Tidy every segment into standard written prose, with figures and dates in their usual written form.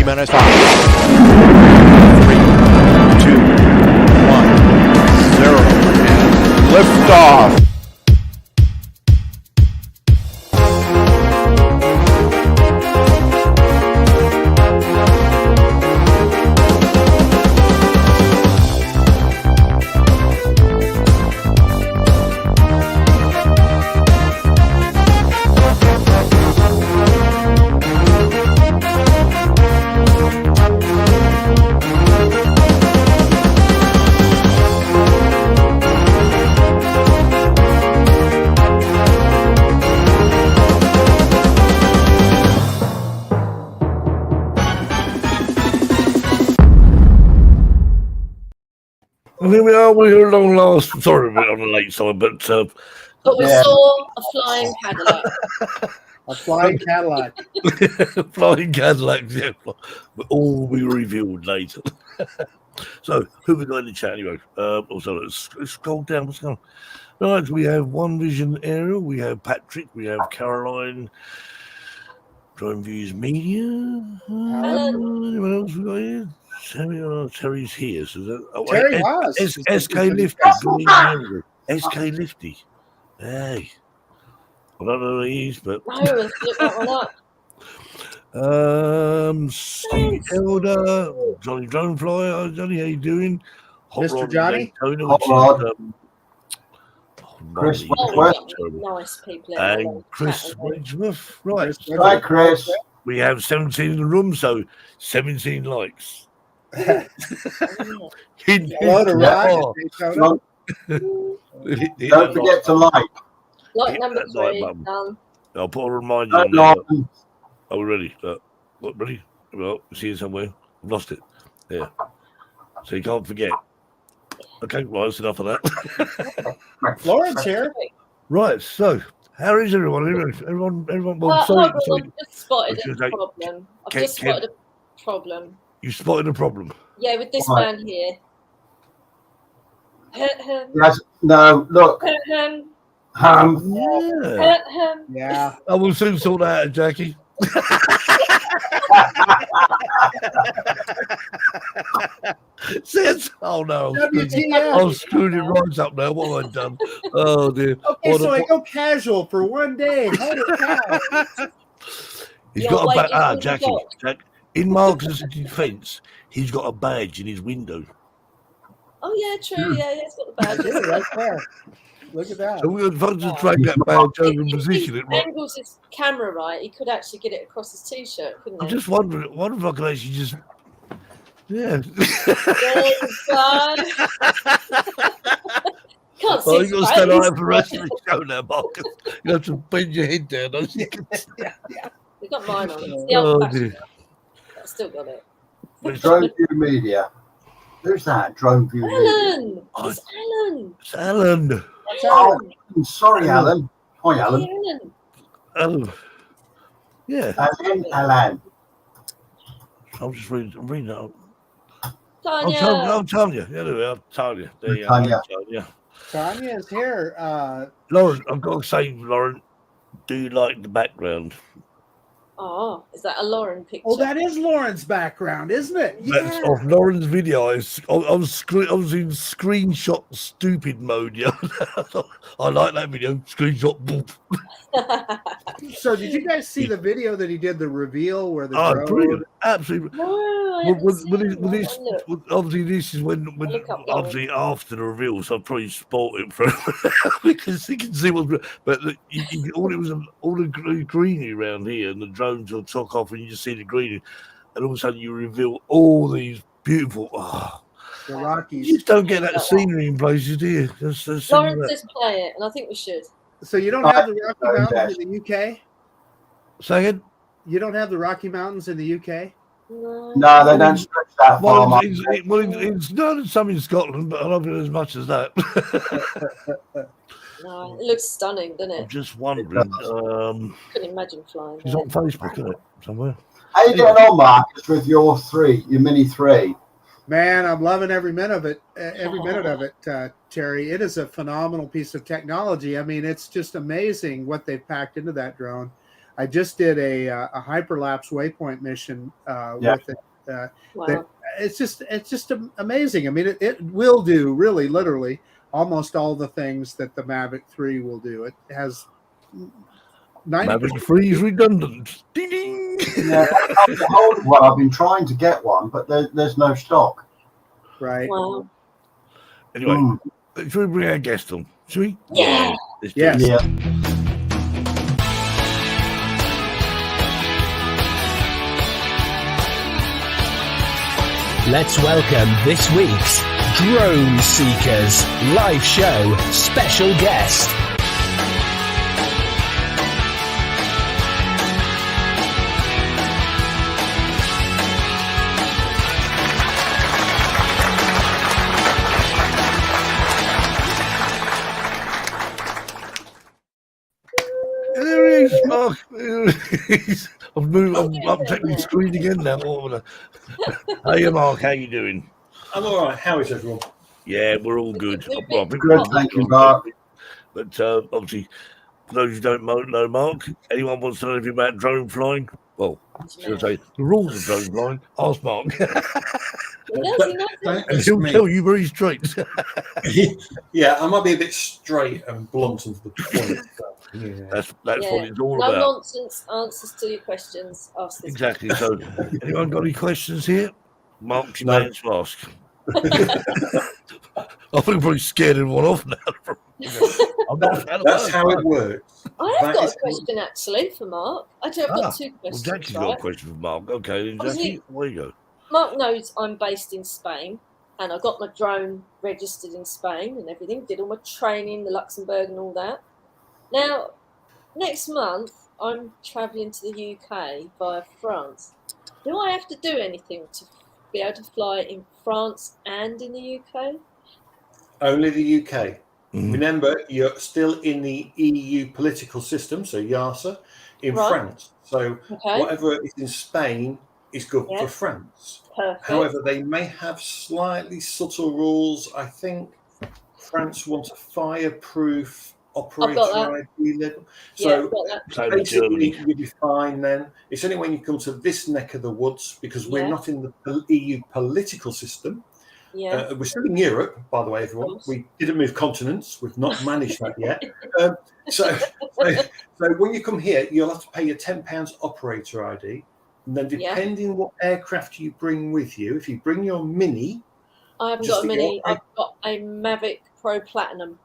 minutes. 5, 3, 2, 1, 0, and liftoff. Here we are. We're here long last. Sorry, we're on the late side, but we saw a flying Cadillac. A flying Cadillac. Flying Cadillacs. Yeah, but all will be revealed later. So, who we got in the chat anyway? Also, let's scroll down. What's going on? Right, we have One Vision Ariel. We have Patrick. We have Caroline. Drone Views Media. Anyone else we got here? Terry's here. So that, Terry was. SK Lifty. SK Lifty. Hey. I don't know who he is, but. No, let's look that one up. Steve Elder, Johnny Dronefly. Johnny, how you doing? Mr. Johnny? Chris Nice people. And Chris Wedgworth. Right. Hi, Chris. We have 17 in the room, so 17 likes. Hello to Raj. Don't forget to like. Like number 3. Done. I'll put a reminder on there. Are we ready? Ready? Well, see it somewhere. I've lost it. Yeah. So you can't forget. Okay, right, that's enough of that. Lauren's here. Right, so how is everyone? Everyone. Well, sorry. I've just spotted a problem. Spotted a problem. You spotted a problem? Yeah, with this man here. Yes. No. Look. Yeah. I will soon sort that out, Jackie. Oh no! I've screwed it right up now. What have I done? Oh dear! Okay, so I go casual for one day. Holy cow! He's got a badge, Jackie. In Marcus' defence, he's got a badge in his window. Oh yeah, true. Yeah, he's got the badge. Right there. Look at that. So we're going to drag that badge over and position it. Right. Angles his camera right. He could actually get it across his t-shirt, couldn't he? I'm just wondering if I could actually just. Yeah. Can't see. You've got to stand out for the rest of the show now, Marcus. You have to bend your head down. Yeah. We've got mine on. It's the old fashioned. I've still got it. Drone View Media. Who's that? Drone View Media. It's Alan. It's Alan. Oh, sorry, Alan. Hi, Alan. Alan. Yeah. Alan. I'm just reading that. Tanya. I'm Tanya. Yeah, there we are. Tanya. There you are. Tanya is here. Lauren, I've got to say, Lauren, do you like the background? Oh, is that a Lauren picture? Oh, that is Lauren's background, isn't it? Yeah. That's off Lauren's video. I was in screenshot stupid mode. Yeah, I like that video. Screenshot. So, did you guys see the video that he did, the reveal where the drone? Brilliant. Absolutely. No, obviously, this is when obviously after the reveal, so I've probably spoiled it for because you can see what's. But all the greenery around here, and the drones will took off, and you just see the greenery, and all of a sudden you reveal all these beautiful. The Rockies. You just don't get that scenery in places, do you? Lawrence just play it, and I think we should. So you don't have the Rocky Mountains in the UK? Second? You don't have the Rocky Mountains in the UK? No, they don't stretch that far. It's not some in Scotland, but I love it as much as that. No, it looks stunning, doesn't it? I'm just wondering. Couldn't imagine flying. It's on Facebook, isn't it? Somewhere. How you getting on, Marcus, with your Mini 3? Man, I'm loving every minute of it. Terry. It is a phenomenal piece of technology. I mean, it's just amazing what they've packed into that drone. I just did a hyperlapse waypoint mission with it. Wow. It's just amazing. I mean, it will do really literally almost all the things that the Mavic 3 will do. It has 90%. Mavic 3 is redundant. Ding ding. Yeah, well, I've been trying to get one, but there's no stock. Right. Wow. Anyway, should we bring our guest on? Should we? Yeah. Let's do Yes. it. Yeah. Let's welcome this week's Drone Seekers live show special guest. There he is, Mark. There he is. I'm taking the screen again now. Hey, Mark, how you doing? I'm all right. How is everyone? Yeah, we're all good. We're Good, thank you, Mark. But obviously, for those who don't know Mark, anyone wants to know anything about drone flying? Well, should I say the rules of drone flying? Ask Mark, He knows it. and he'll tell you very straight. Yeah, I might be a bit straight and blunt and to the point. But, yeah. That's Yeah. what it's all No about. nonsense answers to your questions. Ask this Exactly. So, anyone got any questions here? Mark's your No. man to ask. I think I'm probably scared everyone off now. I'm not a fan of That's that. how it works. I have That got is- a question actually for Mark. Actually, I've got two Well, questions. Jackie's right? got a question for Mark. Okay, then, Obviously- Jackie, where you go? Mark knows I'm based in Spain and I got my drone registered in Spain and everything, did all my training, the Luxembourg and all that. Now, next month, I'm travelling to the UK via France. Do I have to do anything to be able to fly in France and in the UK? Only the UK. Mhm. Remember, you're still in the EU political system, so YASA, in Right. France. So Okay, whatever is in Spain is good Yeah. for France. perfect. However, they may have slightly subtle rules. I think France wants a fireproof operator ID level. yeah, So I've got that. Same as basically, Germany. you'll be fine then. It's only when you come to this neck of the woods, because we're Yeah. not in the EU political system. Yeah, We're still in Europe, by the way, Of everyone. course. We didn't move continents. We've not managed that yet. So when you come here, you'll have to pay your £10 operator ID. And then Yeah. depending what aircraft you bring with you, if you bring your Mini, I haven't just got a to Mini. get- I've got a Mavic Pro Platinum.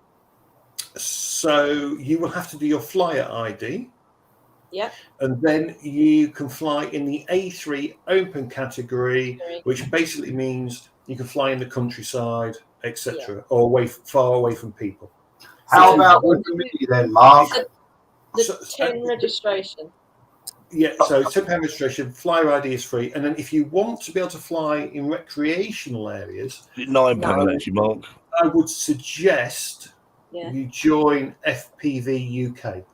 so you will have to do your flyer ID. Yeah. And then you can fly in the A3 open category, which basically means you can fly in the countryside, etc., or far away from people. How about with the Mini then, Mark? The So- 10 registration. Yeah, so £10 registration, flyer ID is free, and then if you want to be able to fly in recreational areas, £9 actually, Mark. I would suggest Yeah, you join FPV UK.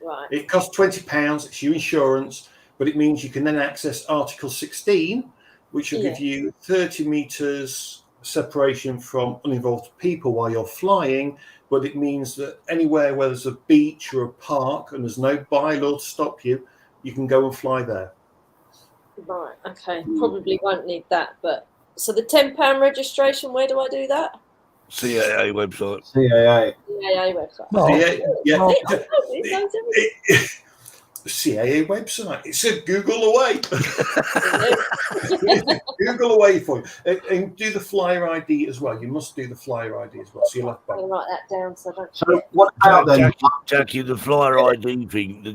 right. It costs £20, it's your insurance, but it means you can then access Article 16, which will give you 30 metres separation from uninvolved people while you're flying, but it means that anywhere where there's a beach or a park and there's no bylaw to stop you, you can go and fly there. Right, okay. Probably won't need that, but so the £10 registration, where do I do that? CAA website. CAA. CAA website. Mark, Yeah. Mark, See, I know these things, everything. The CAA website. It's a Google away. Google away for you. And do the flyer ID as well. You must do the flyer ID as well. So you'll have I'll both. write that down so I don't So forget. what about then? Jackie, the flyer ID thing, the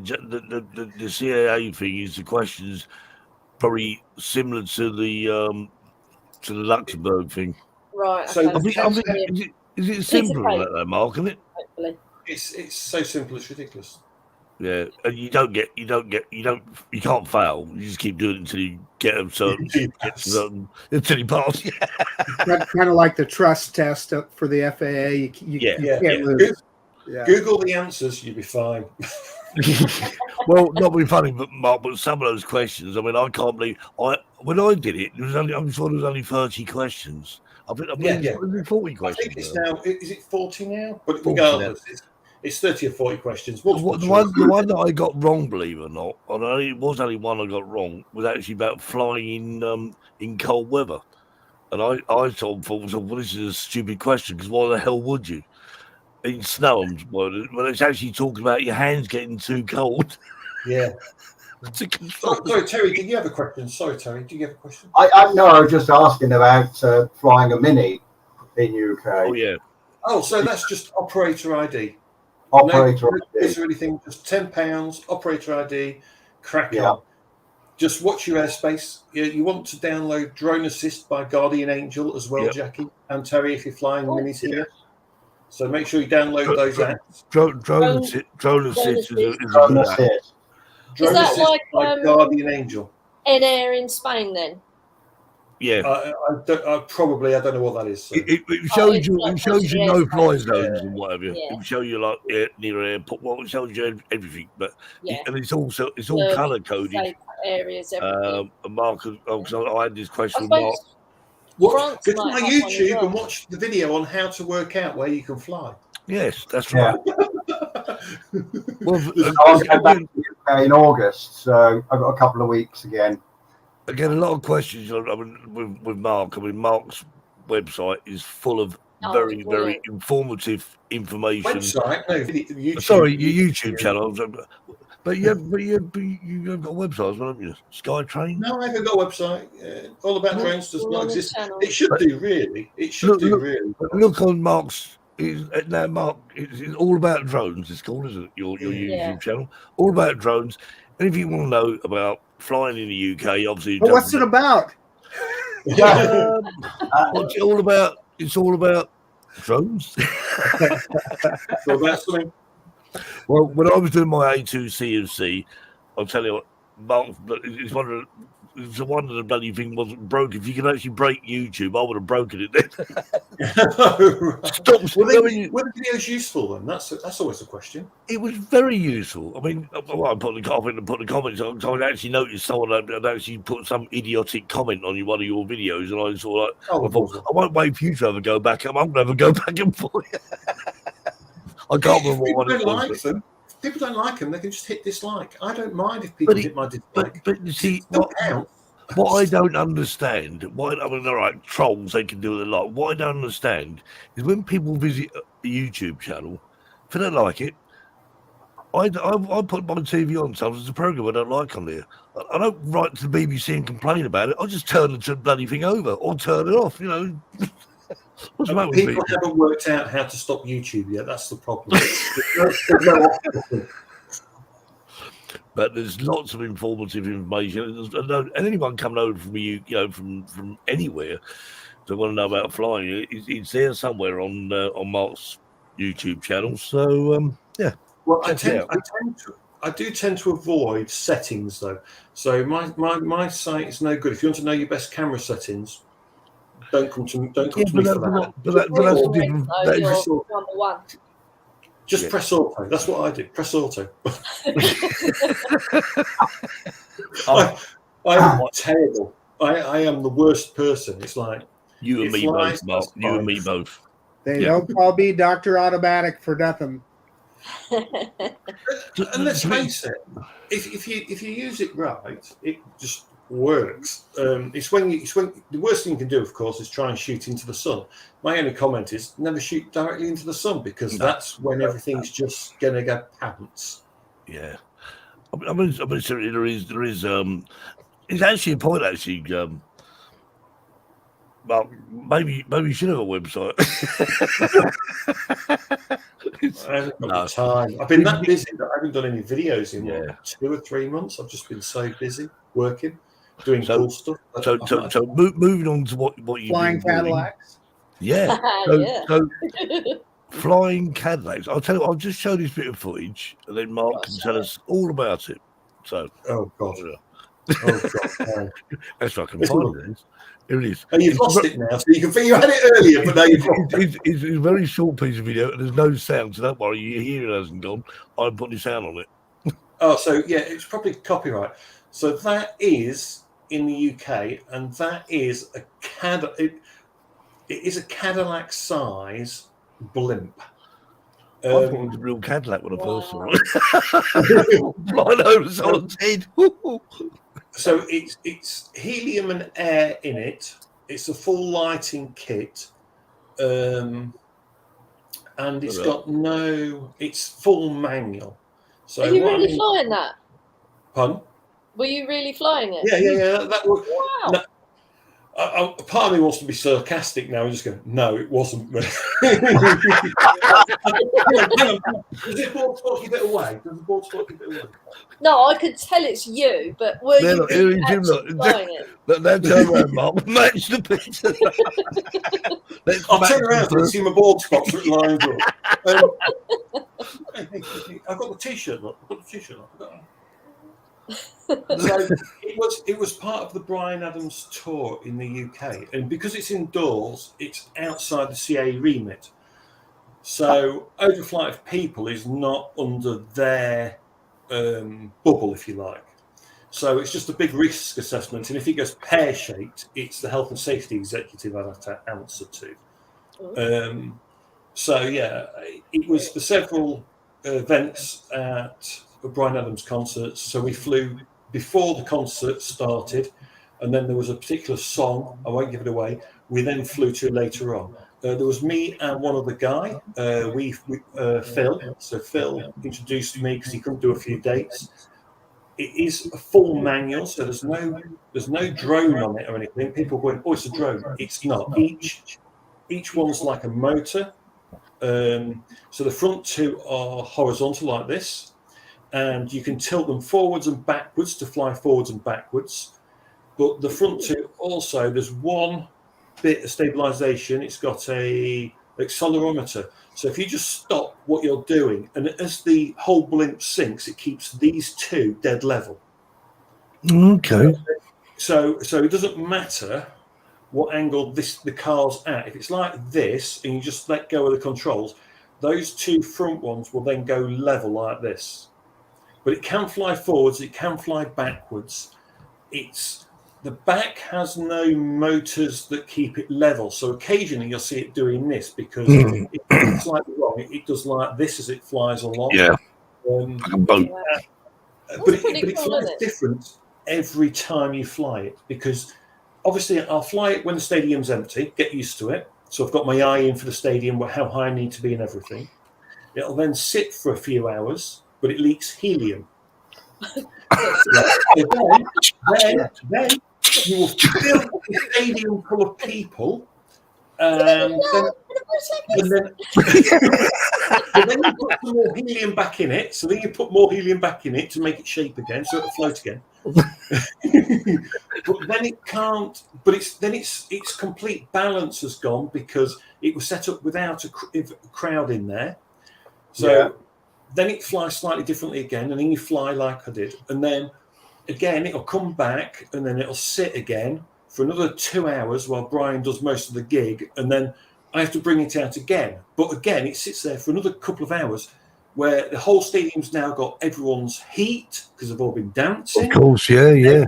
CAA thing is the questions probably similar to the Luxembourg thing. Right, So- okay. I think, is it simpler than that, though, Mark? Isn't it? Hopefully. It's so simple. It's ridiculous. Yeah, and you can't fail. You just keep doing it until you get a certain, until you pass. Yeah. Kind of like the trust test for the FAA. You Yeah. can't lose. Yeah. Google the answers. You'll be fine. Well, not being funny, but Mark, but some of those questions. I mean, I can't believe when I did it. I'm sure there was only 30 questions. I believe Yeah. it was 40 I questions. think it's now. Is it 40 now? But 40 regardless, It's 30 or 40 questions. The one that I got wrong, believe it or not, and it was only one I got wrong, was actually about flying in cold weather. And I thought, well, this is a stupid question, because why the hell would you? In snow, when it's actually talking about your hands getting too cold. Yeah. To control. Sorry, Terry, did you have a question? Sorry, Terry, do you have a question? I was just asking about flying a Mini in UK. Oh, yeah. Oh, so that's just operator ID. Operator No, ID. is there anything? Just £10, operator ID, crack Yeah. on. Just watch your airspace. You want to download Drone Assist by Guardian Angel as well, Yep. Jackie and Terry, if you're flying minis yeah. here. So make sure you download those apps. Drone Assist is a good Drone app. Assist. Drone that Assist like, by Guardian Angel. Air in Spain then? Yeah. I don't know what that is. So. It shows it's you like it shows you watching no the fly airspace. zones and whatever. Yeah. It will show you like near airport. Well, it shows you everything, but Yeah. and it's all The color coded. safe areas, everything. And Mark, because I had this I question with Mark. suppose Go France to might my have one as YouTube well. and watch the video on how to work out where you can fly. Yes, that's Yeah. right. Well, I'll go back to the UK in August, so I've got a couple of weeks again. again, a lot of questions. I mean, with Mark. I mean, Mark's website is full of very brilliant. informative information. Website? No, YouTube. Sorry, your YouTube channel. But you have got a website as well, haven't you? Skytrain? No, I haven't got a website. All About Drones does We're not on the exist. channel. It should do, really. It should do, really. Look on Mark's. Now, Mark, it's all about drones. It's called, isn't it? Your YouTube channel, all about drones. And if you want to know about flying in the UK, obviously. But what's it about? What's it all about? It's all about drones. So about something. Well, when I was doing my A2 CFC, I'll tell you what, Mark, it's a wonder the bloody thing wasn't broke. If you could actually break YouTube, I would have broken it then. Stop. Were the videos useful then? That's always a question. It was very useful. I mean, I put the comments on, so I actually noticed someone had actually put some idiotic comment on one of your videos, and I sort of like, I thought, I won't wait for you to ever go back. I'm going to have a go back and forth. I can't remember what it was. If people don't like them, they can just hit dislike. I don't mind if people hit my dislike. But you see, What I don't understand, I mean, all right, trolls, they can do it a lot. What I don't understand is when people visit a YouTube channel, if they don't like it, I put my TV on sometimes. There's a program I don't like on there. I don't write to the BBC and complain about it. I just turn the bloody thing over or turn it off, you know. What's the matter with people haven't worked out how to stop YouTube yet. That's the problem. But there's lots of informative information, and anyone coming over from from anywhere to want to know about flying, it's there somewhere on Mark's YouTube channel. So yeah. Well, I do tend to avoid settings though. So my site is no good. If you want to know your best camera settings, don't come to me for that. But that's a different. Number one. Just press auto. That's what I do. Press auto. I am terrible. I am the worst person. It's like you and me both, Mark. You and me both. They don't call me Dr. Automatic for nothing. And let's face it, if you use it right, it just works. It's when the worst thing you can do, of course, is try and shoot into the sun. My only comment is never shoot directly into the sun, because that's when everything's just gonna go pants. Yeah, I mean, there is. It's actually a point. Actually, well, maybe you should have a website. I haven't got time. I've been that busy that I haven't done any videos in 2 or 3 months. I've just been so busy working, doing cool stuff. So moving on to what you flying Cadillacs. Yeah. So flying Cadillacs. I'll tell you. I'll just show this bit of footage, and then Mark can tell us all about it. So. Oh God. That's what I can find it. Here it is. And you've lost it now, so you can think you had it earlier, but now you've lost it. It's a very short piece of video, and there's no sound, so don't worry. Your hearing hasn't gone. I'm putting sound on it. Oh, so yeah, it's probably copyright. So that is in the UK, and that is a Cadillac. It is a Cadillac size blimp. I thought it was a real Cadillac when I first saw it. Flying over someone's head. So it's helium and air in it. It's a full lighting kit, and it's got it's full manual. So Are you really flying that? Pardon? Were you really flying it? Yeah. That was, Wow. no, part of me wants to be sarcastic now and just go, no, it wasn't me. Hang on. Does the board talk a bit away? No, I could tell it's you, but were you really actually flying it? That turn around, Mark. Match the picture. I'll turn around and see my board spots that lines up. I've got the t-shirt. So it was part of the Bryan Adams tour in the UK, and because it's indoors, it's outside the CA remit. So overflight of people is not under their bubble, if you like. So it's just a big risk assessment, and if it goes pear-shaped, it's the health and safety executive I'd have to answer to. So yeah, it was for several events at Bryan Adams concerts. So we flew before the concert started, and then there was a particular song, I won't give it away, we then flew to later on. There was me and one other guy, Phil. So Phil introduced me because he couldn't do a few dates. It is a full manual, so there's no drone on it or anything. People going, oh, it's a drone. It's not. Each one's like a motor. So the front two are horizontal like this, and you can tilt them forwards and backwards to fly forwards and backwards. But the front two also, there's one bit of stabilization. It's got a accelerometer. So if you just stop what you're doing, and as the whole blimp sinks, it keeps these two dead level. Okay. So it doesn't matter what angle the car's at. If it's like this and you just let go of the controls, those two front ones will then go level like this. But it can fly forwards, it can fly backwards. The back has no motors that keep it level. So occasionally you'll see it doing this because it's slightly wrong. It does like this as it flies along. Yeah. Like a boat. But it flies different every time you fly it, because obviously I'll fly it when the stadium's empty, get used to it. So I've got my eye in for the stadium, how high I need to be and everything. It'll then sit for a few hours, but it leaks helium. then you will fill the stadium full of people. But then you put some more helium back in it. So then you put more helium back in it to make it shape again, so it'll float again. But then it can't. But its complete balance has gone because it was set up without a crowd in there. So then it flies slightly differently again, and then you fly like I did, and then again it'll come back, and then it'll sit again for another 2 hours while Brian does most of the gig, and then I have to bring it out again. But again, it sits there for another couple of hours where the whole stadium's now got everyone's heat because they've all been dancing. Of course, yeah.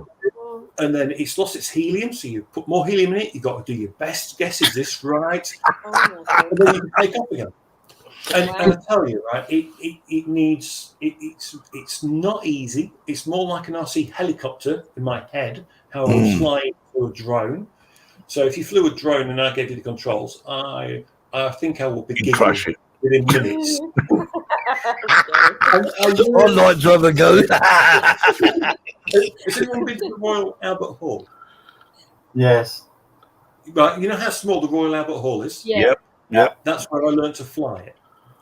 And then it's lost its helium, so you put more helium in it. You've got to do your best guess, is this right? And then you can take off again. And I tell you, right, it's not easy. It's more like an RC helicopter in my head, how I was flying through a drone. So if you flew a drone and I gave you the controls, I think I will be crash it within minutes. I'd like to have a go. Has anyone been to the Royal Albert Hall? Yes. Right, you know how small the Royal Albert Hall is? Yeah. Yep. That's where I learned to fly it.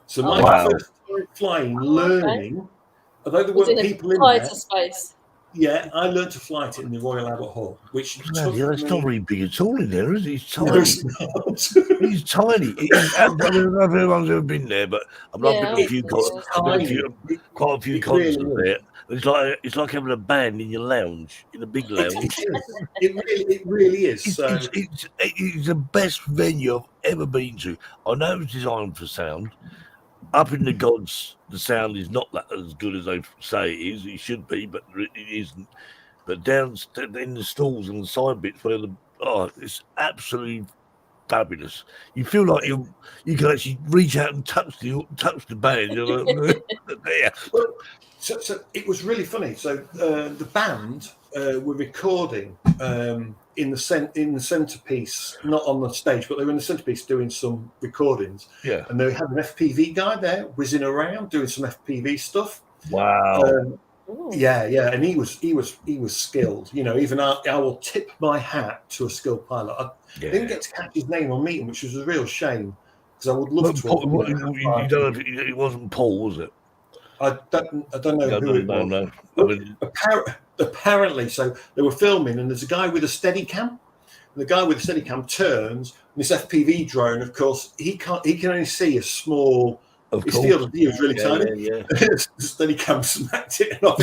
So my first time flying, learning, although there weren't people in there, space. yeah, I learned to fly it in the Royal Albert Hall, which It's not very big at all in there, is it? It's tiny. No, it's not. He's tiny. I don't know if anyone's ever been there, but I've been to quite a few concerts there. It's like having a band in your lounge, in a big lounge. It really is. It's the best venue I've ever been to. I know it's designed for sound. Up in the gods, the sound is not that as good as they say it is. It should be, but it isn't. But down in the stalls and the side bits where it's absolutely fabulous. You feel like you can actually reach out and touch the band. There. So it was really funny. So the band were recording in the centerpiece, not on the stage, but they were in the centerpiece doing some recordings. Yeah. And they had an FPV guy there whizzing around doing some FPV stuff. Wow. Yeah, and he was skilled. Even I will tip my hat to a skilled pilot. I didn't get to catch his name or meet him, which was a real shame because I would love to. You don't know if it wasn't Paul, was it? I don't know who it was. No. I mean, apparently, so they were filming, and there's a guy with a Steadicam. And the guy with the Steadicam turns, and this FPV drone, of course, he can only see a small. His field of view is really tiny. Yeah. The Steadicam smacked it off.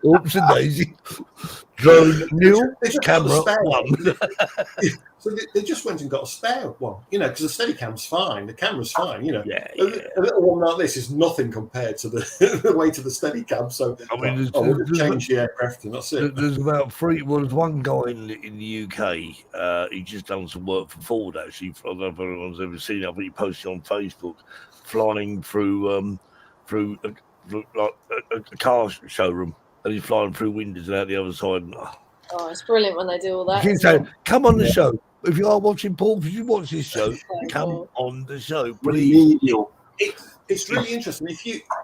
Oops and daisy. Drone nil, camera one. So they just went and got a spare one, because the Steadicam's fine, the camera's fine, Yeah. A little one like this is nothing compared to the weight of the Steadicam. So I would change the aircraft, and that's it. There's about three. Well, there's one guy in the UK. He just done some work for Ford. Actually, I don't know if anyone's ever seen it, but he posted on Facebook, flying through a car showroom, and he's flying through windows and out the other side. Oh, it's brilliant when they do all that. You say, come on the show. If you are watching Paul, if you watch this show, come on the show, please. It's really interesting.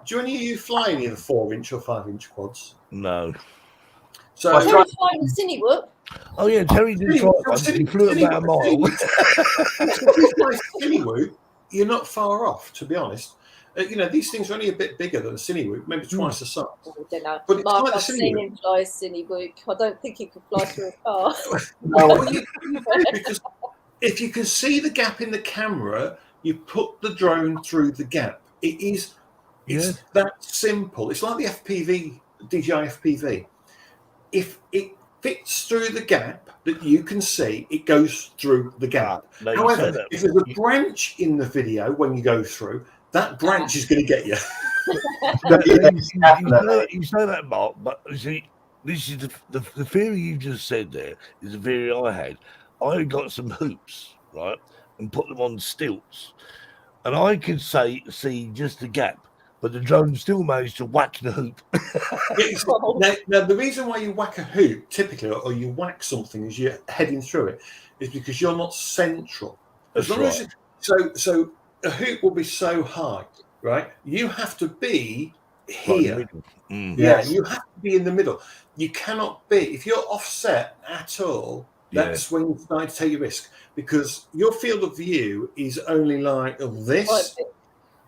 Do any of you fly any of the 4-inch or 5-inch quads? No. So I tried flying the Cinewook. Oh yeah, Terry did try one. He flew about a mile. If you fly Cinewook, you're not far off, to be honest. These things are only a bit bigger than a Cinewook, maybe twice the size. I don't know. But it's Mark, like the I've seen him fly a Cinewook. I don't think he could fly through a car. Well, you because if you can see the gap in the camera, you put the drone through the gap. It's that simple. It's like the FPV, DJI FPV. If it fits through the gap that you can see, it goes through the gap. No, However, if there's a branch in the video when you go through, that branch is going to get you. You say that, Mark, but you see, this is the theory you just said there is the theory I had. I got some hoops, right, and put them on stilts, and I could see just the gap, but the drone still managed to whack the hoop. Now, the reason why you whack a hoop typically, or you whack something as you're heading through it, is because you're not central. That's right. So a hoop will be so high, right? You have to be here. Yeah, you have to be in the middle. You cannot be, if you're offset at all, that's when you start to take a risk, because your field of view is only like this.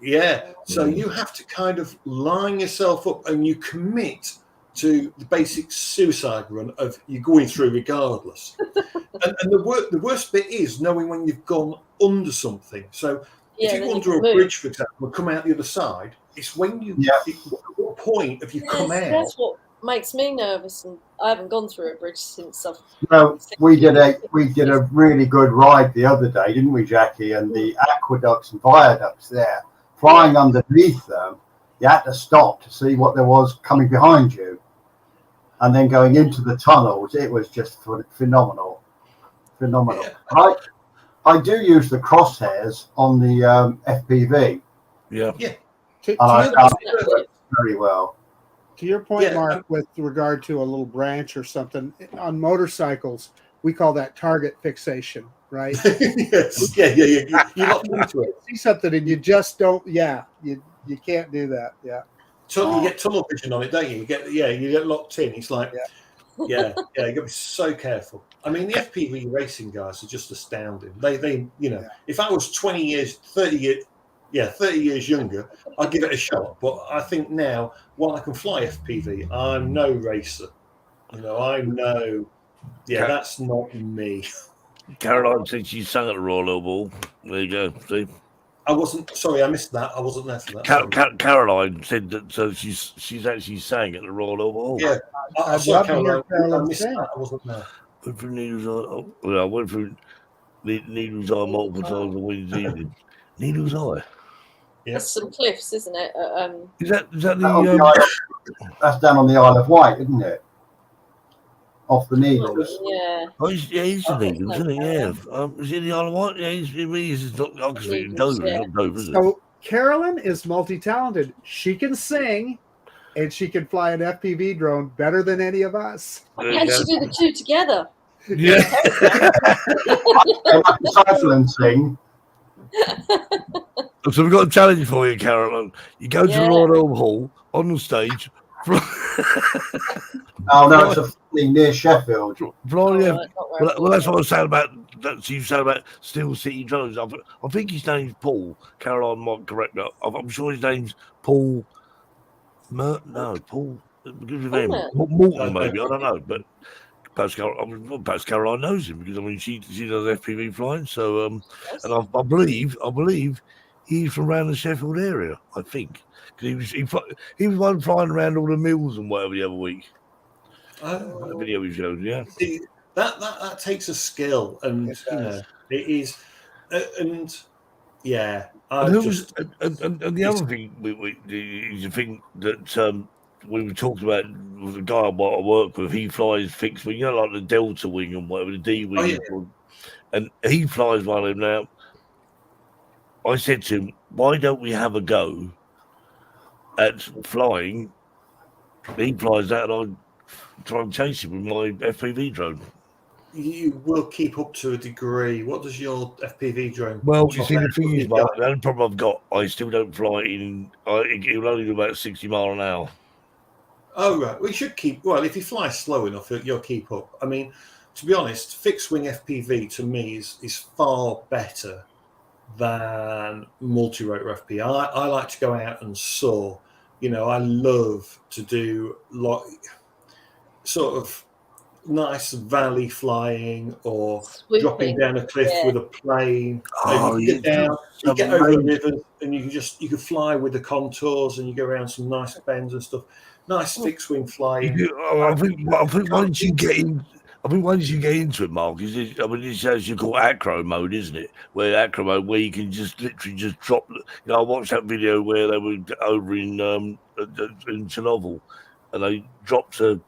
Yeah, so you have to kind of line yourself up, and you commit to the basic suicide run of you going through regardless. and the worst bit is knowing when you've gone under something. So if you go under a bridge, for example, and come out the other side, it's when you what point have you come out? That's what makes me nervous, and I haven't gone through a bridge since I've. No, we did a really good ride the other day, didn't we, Jackie? And the aqueducts and viaducts there, flying underneath them, you had to stop to see what there was coming behind you, and then going into the tunnels. It was just phenomenal. Yeah. I do use the crosshairs on the FPV. Yeah. And I found it works very well. To your point, Mark, with regard to a little branch or something, on motorcycles, we call that target fixation, right? Yes. Yeah. You're not into it. See something and you just don't. Yeah, you can't do that. Yeah. So you get tunnel vision on it, don't you? You get locked in. It's like, you got to be so careful. I mean, the FPV racing guys are just astounding. They if I was 20 years, 30 years younger, I'd give it a shot. But I think now, while I can fly FPV, I'm no racer. That's not me. Caroline said she sang at the Royal Oval. There you go. See, I wasn't. Sorry, I missed that. I wasn't there for that. Caroline said that. So she's actually sang at the Royal Oval. Yeah, I saw Caroline. I missed that. I wasn't there. Went through Needles Eye. I went through Needles Eye multiple times on Wednesday evening. Needles Eye. Yeah. That's some cliffs, isn't it? Is that the? That's down on the Isle of Wight, isn't it? off the Needles. Yeah. Oh, he's the Needles, isn't he? Yeah. Is he in the Isle of Wight? Yeah, he's not Oxford, Dover. He's not Dover, is it? So Carolyn is multi-talented. She can sing, and she can fly an FPV drone better than any of us. Can she do the two together? Yeah. Like a cycling thing. So we've got a challenge for you, Carolyn. You go to the Royal Hall on the stage. Oh no, it's a thing near Sheffield. Well, that's what I was saying about that. You said about Steel City drones. I think his name's Paul. Caroline might correct me. I'm sure his name's Paul. Paul. Morton, maybe. I don't know, but perhaps Caroline knows him because she does FPV flying. So and I believe he's from around the Sheffield area. I think because he was one flying around all the mills and whatever the other week. The video we showed, yeah. See, that takes a skill, and it is, and yeah. And the other thing, the thing that we were talking about with the guy I work with. He flies fixed wing, like the Delta wing and whatever, the D wing, and he flies one of them now. I said to him, "Why don't we have a go at flying?" He flies that, and I try and chase him with my FPV drone. You will keep up to a degree. What does your FPV drone? Well, you see, the thing is, Mark, the only problem I've got, I still don't fly in. It'll only do about 60 miles an hour. Oh right, we should keep. Well, if you fly slow enough, you'll keep up. I mean, to be honest, fixed wing FPV to me is far better than multi-rotor FPV. I like to go out and soar. I love to do sort of nice valley flying or dropping down a cliff with a plane. You get down, you get over the river, and you can fly with the contours, and you go around some nice bends and stuff. Nice fixed wing flying. I think once you get into it, Mark, it's as you call acro mode, isn't it? Where you can just literally just drop. I watched that video where they were over in Chernobyl, and they dropped a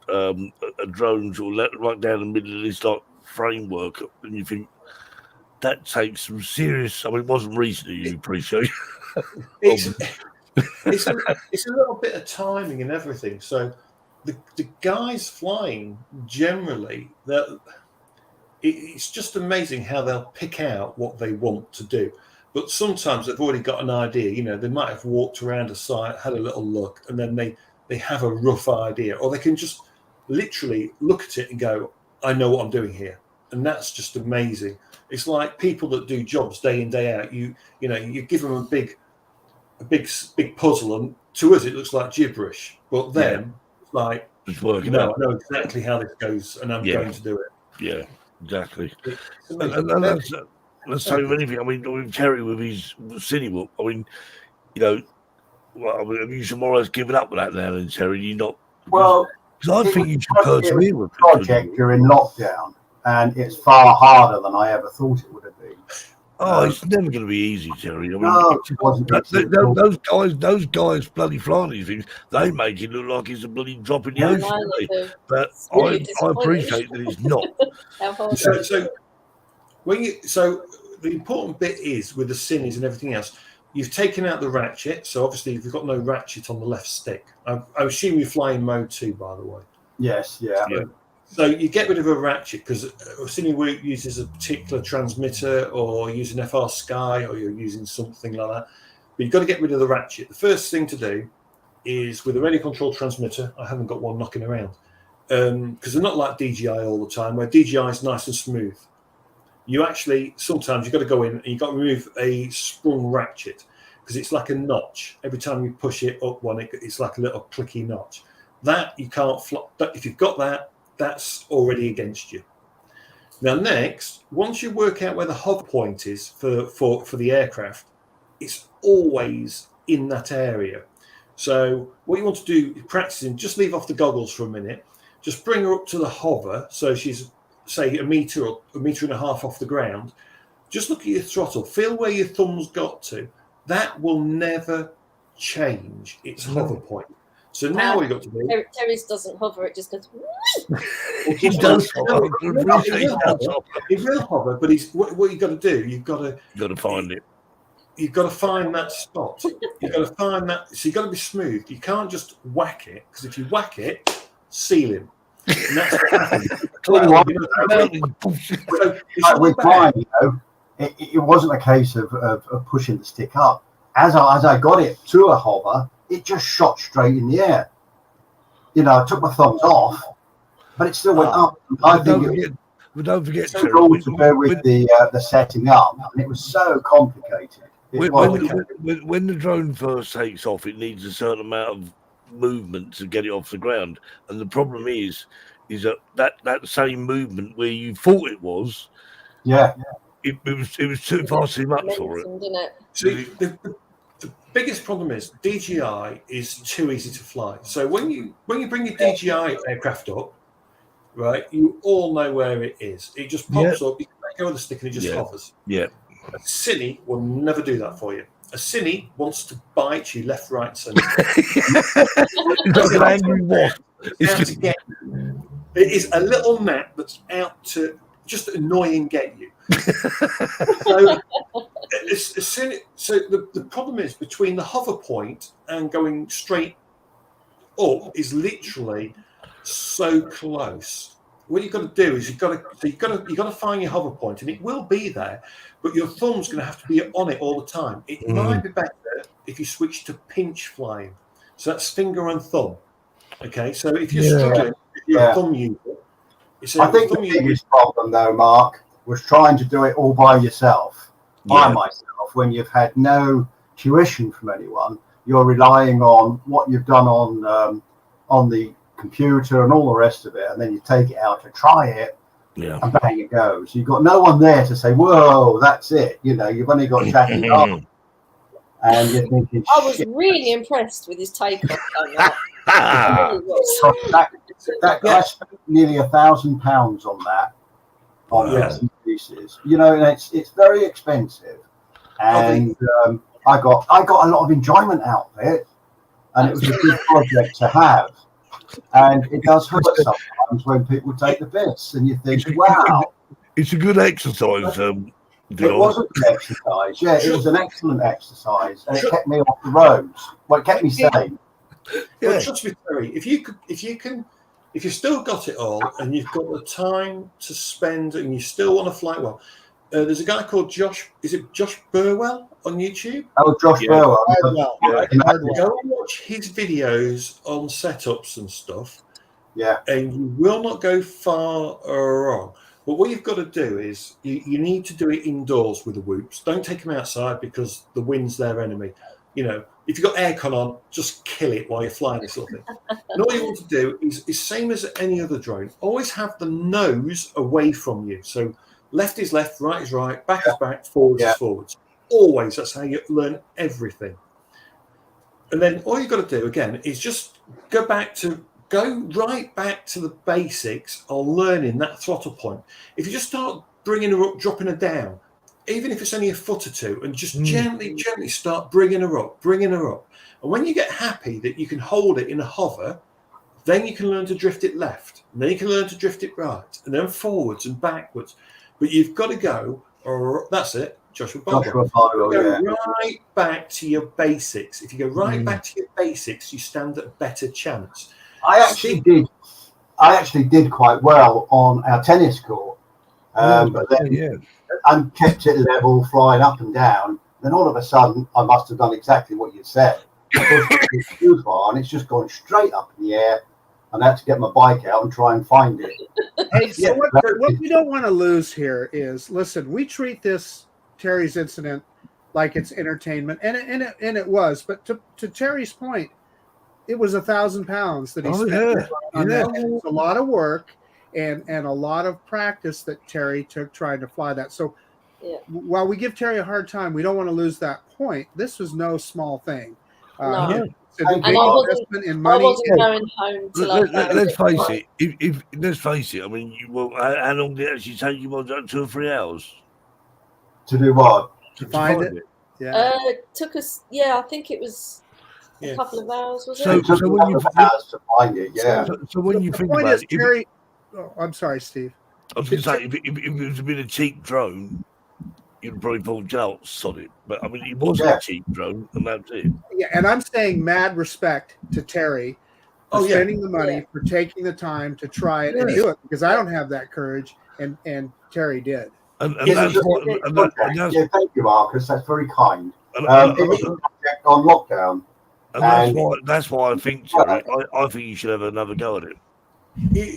drone right down the middle of this framework, and you think that takes some serious. It wasn't recently. You appreciate. It's a little bit of timing and everything. So the guys flying generally, it's just amazing how they'll pick out what they want to do. But sometimes they've already got an idea. They might have walked around a site, had a little look, and then they have a rough idea, or they can just literally look at it and go, I know what I'm doing here. And that's just amazing. It's like people that do jobs day in, day out. You give them a big puzzle, and to us it looks like gibberish, but then it's like, I know exactly how this goes, and I'm going to do it. Yeah, exactly. And let's say anything. With Terry with his Cinewhoop, have you more or less given up with that now, then, Terry? You're not. Well, because I think you should persevere with it. Project during lockdown, and it's far harder than I ever thought it would have been. Oh, it's never going to be easy, Terry. No, it wasn't. Those guys bloody flying these things, they make it look like it's a bloody drop in the ocean. But I appreciate that it's not. So the important bit is with the Cines and everything else, you've taken out the ratchet. So obviously, you've got no ratchet on the left stick. I assume you fly in mode 2, by the way. Yes, yeah. So you get rid of a ratchet because Cinewhoop uses a particular transmitter, or using FR Sky, or you're using something like that. But you've got to get rid of the ratchet. The first thing to do is with a radio control transmitter. I haven't got one knocking around because they're not like DJI all the time, where DJI is nice and smooth. Sometimes you've got to go in and you've got to remove a sprung ratchet because it's like a notch. Every time you push it up one, it's like a little clicky notch. That you can't fly. If you've got that, that's already against you. Now, next, once you work out where the hover point is for the aircraft, it's always in that area. So what you want to do, practicing, just leave off the goggles for a minute. Just bring her up to the hover, so she's, say, a metre or a metre and a half off the ground. Just look at your throttle. Feel where your thumb's got to. That will never change its hover point. So now we've got to do. Terry's doesn't hover; it just goes. He does. It will hover, but what you've got to do. You've got to find it. You've got to find that spot. You've got to find that. So you've got to be smooth. You can't just whack it, because if you whack it, ceiling. And that's what happens. With mine, it wasn't a case of pushing the stick up. As I got it to a hover, it just shot straight in the air. I took my thumbs off, but it still went up. I think don't forget to go with the setting up, and it was so complicated. When the drone first takes off, it needs a certain amount of movement to get it off the ground, and the problem is that same movement where you thought it was, it was too fast too much for it. See, the biggest problem is DJI is too easy to fly. So when you bring your DJI aircraft up, right, you all know where it is. It just pops up. You can let go of the stick and it just hovers. Yeah. A Cine will never do that for you. A Cine wants to bite you left, right, centre. It is a little gnat that's out to just annoy and get you. So the problem is between the hover point and going straight up is literally so close. What you've got to do is you've got to find your hover point, and it will be there, but your thumb's going to have to be on it all the time. It might be better if you switch to pinch flying. So that's finger and thumb. Okay, so if you're struggling, if you're a thumb user, I think the biggest problem, though, Mark, was trying to do it all by yourself, by myself, when you've had no tuition from anyone. You're relying on what you've done on the computer and all the rest of it, and then you take it out to try it, and bang, it goes. You've got no one there to say, "Whoa, that's it." You've only got Jackie up, and you're thinking, I was really impressed with his takeoff. That guy spent nearly £1,000 on that, on bits and pieces. And it's very expensive, and I got a lot of enjoyment out of it, and it was a good project to have. And it does hurt sometimes when people take the piss, and you think, "Wow, it's a good exercise." It was an exercise. Yeah, it was an excellent exercise, and it kept me off the roads. Well, it kept me sane. Well, trust me, Terry. If you've still got it all, and you've got the time to spend, and you still want to fly well, there's a guy called Josh. Is it Josh Burwell on YouTube? Oh, Josh Burwell. Go and watch his videos on setups and stuff. Yeah, and you will not go far wrong. But what you've got to do is you need to do it indoors with the whoops. Don't take them outside because the wind's their enemy. If you've got aircon on, just kill it while you're flying this little thing. And all you want to do is same as any other drone. Always have the nose away from you. So left is left, right is right, back is back, forwards is forwards. Always. That's how you learn everything. And then all you've got to do, again, is just go right back to the basics of learning that throttle point. If you just start bringing her up, dropping her down, even if it's only a foot or two, and just gently start bringing her up. And when you get happy that you can hold it in a hover, then you can learn to drift it left, and then you can learn to drift it right, and then forwards and backwards. But you've got to go, that's it, Joshua Barwell. Go right back to your basics. If you go right back to your basics, you stand a better chance. I actually did quite well on our tennis court, but then I kept it level, flying up and down. Then all of a sudden, I must have done exactly what you said. It's too far, and it's just going straight up in the air. And I had to get my bike out and try and find it. Hey, so what we don't want to lose here is, listen, we treat this Terry's incident like it's entertainment, and it was. But to Terry's point, it was £1,000 that he spent on that. And it was a lot of work and a lot of practice that Terry took trying to fly that. So while we give Terry a hard time, we don't want to lose that point. This was no small thing. No. And I wasn't going home till let's face it. Let's face it. I mean, how long did it actually take you? Was that 2 or 3 hours? To do what? To find it. It took us. Yeah, I think it was. a couple of hours, was So- it? It took so a when couple you- of hours to find it. Yeah. So when you The think point about is, it, Terry. Oh, I'm sorry, Steve. I was going to say, if it was been a cheap drone, you'd probably pull jolts on it. But I mean, it wasn't Yeah. a cheap drone, and that's it. Yeah, and I'm saying mad respect to Terry for Oh, yeah. spending the money, Yeah. for taking the time to try it and Yeah. do it, because I don't have that courage, and Terry did. And Yeah, that's just- what. And that, Okay. and that's, Yeah, thank you, Marcus. That's very kind. and, It was a project on lockdown. that's why I think, Terry, I think you should have another go at it.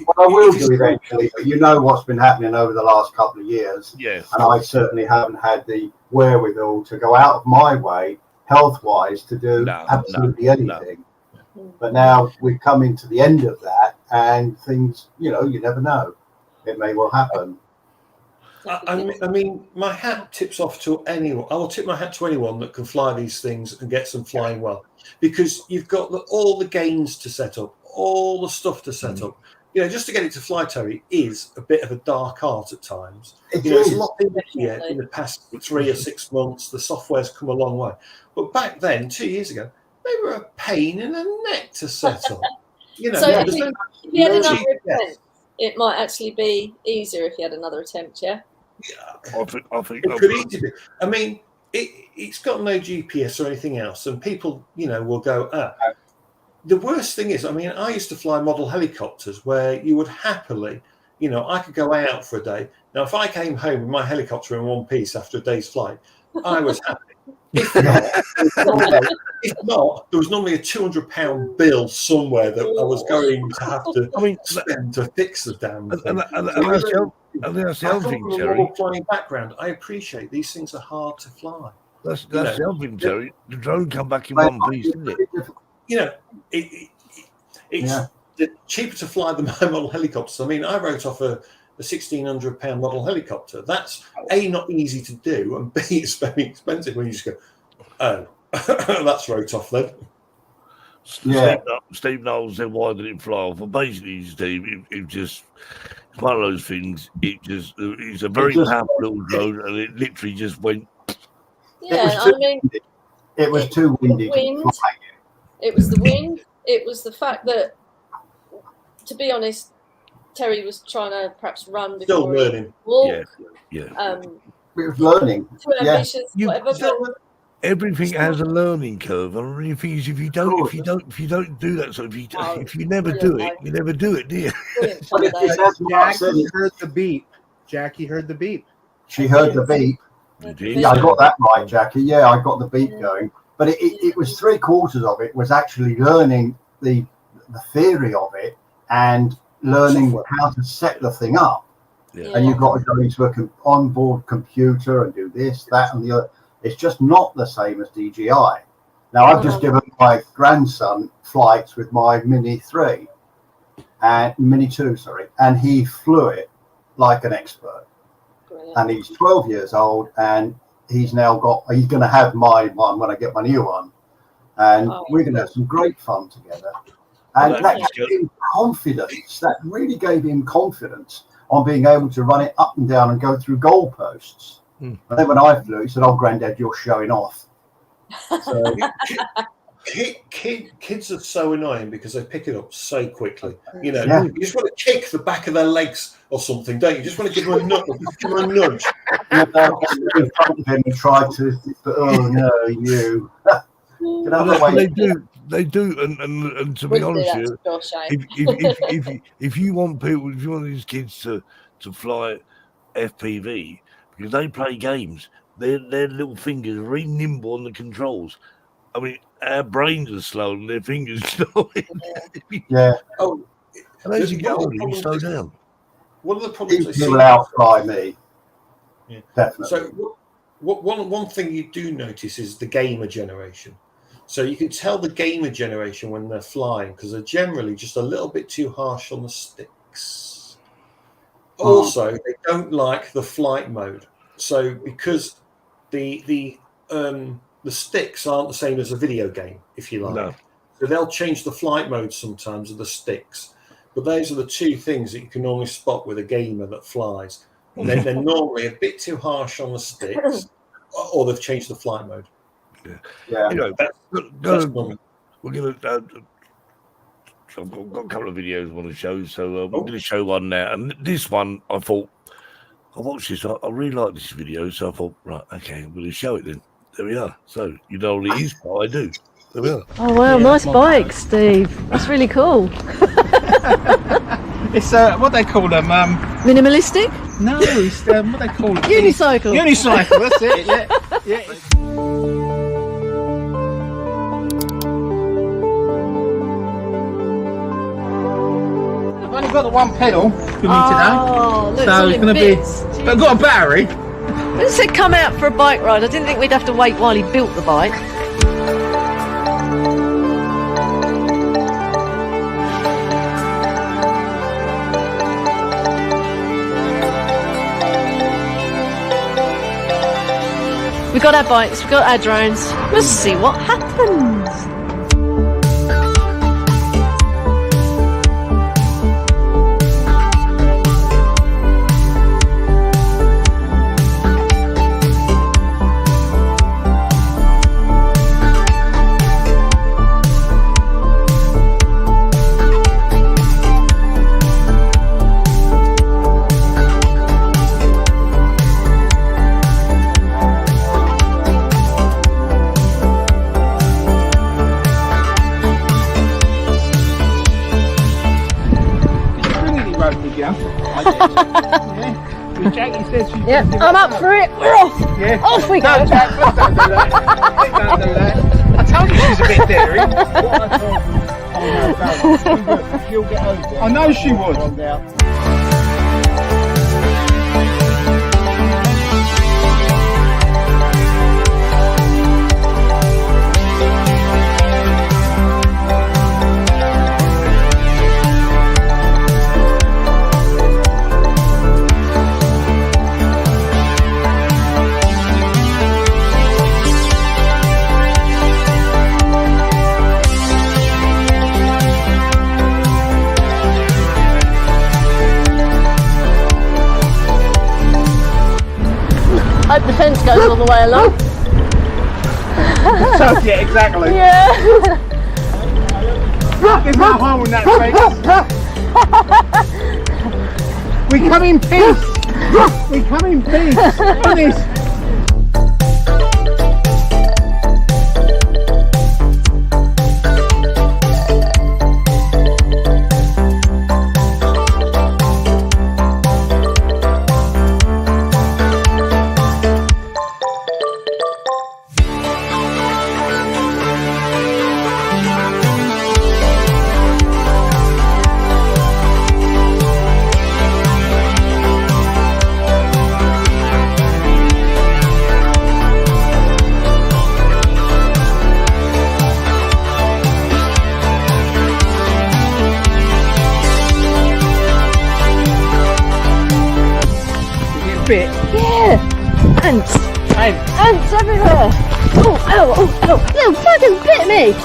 Well, I will do eventually, but you know what's been happening over the last couple of years. Yeah. And I certainly haven't had the wherewithal to go out of my way, health-wise, to do absolutely anything. But now we're coming to the end of that, and things, you never know. It may well happen. I mean, my hat tips off to anyone. I will tip my hat to anyone that can fly these things and gets them flying well, because you've got all the gains to set up, all the stuff to set up. Just to get it to fly, Terry, is a bit of a dark art at times. It's a lot easier in the past 3 or 6 months. The software's come a long way, but back then, 2 years ago, they were a pain in the neck to set up. So if you had no another GPS. attempt, it might actually be easier if you had another attempt, yeah? I think It could easily be. I mean, it's got no GPS or anything else, and people, will go, The worst thing is, I mean, I used to fly model helicopters where you would happily, I could go out for a day. Now, if I came home with my helicopter in one piece after a day's flight, I was happy. If not, there was normally a £200 bill somewhere that I was going to have to spend to fix the damn thing. And that's the I other come thing, from a Terry. normal flying background. I appreciate these things are hard to fly. That's the other thing, Terry. The drone come back in one piece, didn't it? It's cheaper to fly than my model helicopters. I mean, I wrote off a £1,600 model helicopter. That's A, not easy to do, and B, it's very expensive when you just go, oh, that's wrote off then. Steve Knowles said, why did it fly off? Well, basically, Steve, it's one of those things. It's a very powerful little drone, and it literally just went. Yeah, It was too windy. It was the wind. It was the fact that, to be honest, Terry was trying to perhaps run before Still learning. Walk. Yeah. It was learning. Too ambitious, whatever. But Everything has a learning curve, and the thing is, if you don't do that, so if you never do it, you never do it, do you? Jackie heard the beep. Jackie heard the beep. She heard the beep. Yeah, I got that right, Jackie. Yeah, I got the beep going. But it was 3/4 of it was actually learning the theory of it and learning how to set the thing up. Yeah. And you've got to go into an onboard computer and do this, that, and the other. It's just not the same as DJI. Now, I've just given my grandson flights with my Mini 3 and Mini 2, and he flew it like an expert. Brilliant. And he's 12 years old, and he's going to have my one when I get my new one, and we're going to have some great fun together. And that gave him confidence. That really gave him confidence on being able to run it up and down and go through goalposts. And then when I flew, he said, "Oh, Granddad, you're showing off." So, kids are so annoying because they pick it up so quickly. You just want to kick the back of their legs or something, don't you? Just want to give them a nudge. in front of him and tried to, oh no, you. They do, and to be honest with you, if you want these kids to fly FPV, because they play games, their little fingers are very nimble on the controls. I mean, our brains are slow and their fingers slow. Yeah. Oh, and as you get older, you slow down. One of the problems he will outfly me. Yeah. Definitely. So one thing you do notice is the gamer generation. So you can tell the gamer generation when they're flying because they're generally just a little bit too harsh on the sticks. Also, they don't like the flight mode. So because the sticks aren't the same as a video game, if you like. No. So they'll change the flight mode sometimes of the sticks. But those are the two things that you can normally spot with a gamer that flies. And they're normally a bit too harsh on the sticks, or they've changed the flight mode. Yeah. That's normal. we're gonna. I've got a couple of videos I want to show, so we're going to show one now. And this one, I thought, I watched this. I really like this video, so I thought, right, okay, I'm going to show it then. There we are. So you know what it is, but I do. There we are. Oh wow, nice bike, Steve. That's really cool. It's what they call them. Minimalistic? No, it's what they call it. Unicycle. Unicycle. That's it. Yeah. Yeah. I've only got the one pedal for me today, Oh, look, so it's going to be. But I've got a battery. When said come out for a bike ride, I didn't think we'd have to wait while he built the bike. We got our bikes, we got our drones. We'll see what happens. Yeah, I'm up for it. We're off. Yeah. Off we go. Don't do that. Don't do that. I told you she's a bit daring. She'll get over it. I know she would. Hope the fence goes all the way along. So, yeah, exactly. Yeah. There's no harm in that fence. We come in peace. We come in peace. Honest. Bit. Yeah. Ants. Ants everywhere. Oh, oh, oh, oh. Little fucking bit me.